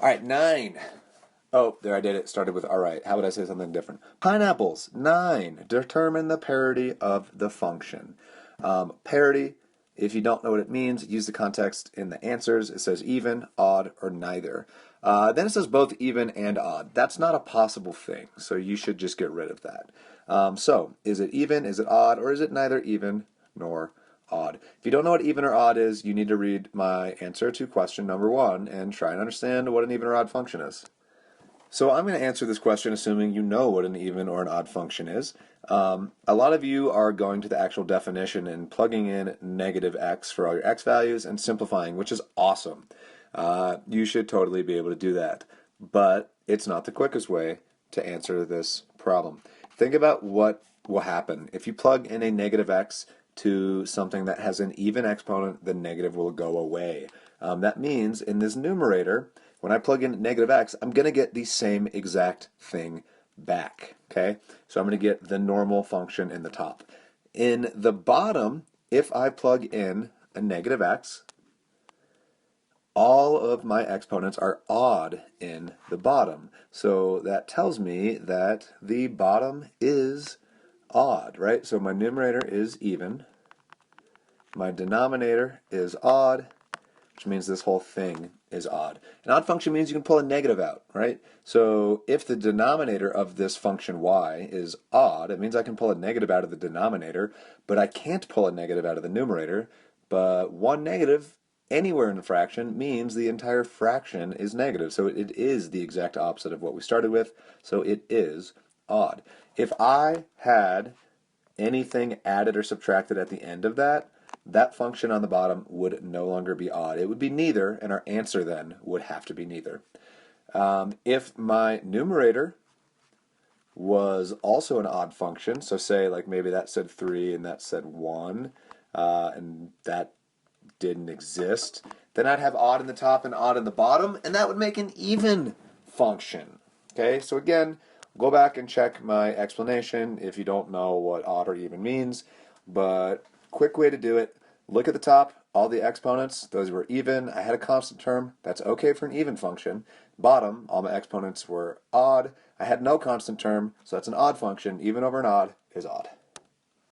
All right, 9. Oh, there I did it. Started with all right. How would I say something different? Pineapples, 9. Determine the parity of the function. Parity, if you don't know what it means, use the context in the answers. It says even, odd, or neither. Then it says both even and odd. That's not a possible thing, so you should just get rid of that. So, is it even, is it odd, or is it neither even nor odd? If you don't know what even or odd is, you need to read my answer to question number 1 and try and understand what an even or odd function is. So I'm going to answer this question assuming you know what an even or an odd function is. A lot of you are going to the actual definition and plugging in negative x for all your x values and simplifying, which is awesome. You should totally be able to do that. But it's not the quickest way to answer this problem. Think about what will happen. If you plug in a negative x to something that has an even exponent, the negative will go away. That means in this numerator, when I plug in negative x, I'm going to get the same exact thing back. Okay, so I'm going to get the normal function in the top. In the bottom, if I plug in a negative x, all of my exponents are odd in the bottom. So that tells me that the bottom is odd, right? So my numerator is even, my denominator is odd, which means this whole thing is odd. An odd function means you can pull a negative out, right? So if the denominator of this function y is odd, it means I can pull a negative out of the denominator, but I can't pull a negative out of the numerator. But one negative anywhere in a fraction means the entire fraction is negative. So it is the exact opposite of what we started with, so it is odd. If I had anything added or subtracted at the end of that, that function on the bottom would no longer be odd. It would be neither, and our answer then would have to be neither. If my numerator was also an odd function, so say like maybe that said 3 and that said 1, and that didn't exist, then I'd have odd in the top and odd in the bottom, and that would make an even function. Okay, so again, go back and check my explanation if you don't know what odd or even means, but quick way to do it, look at the top, all the exponents, those were even. I had a constant term, that's okay for an even function. Bottom, all my exponents were odd. I had no constant term, so that's an odd function. Even over an odd is odd.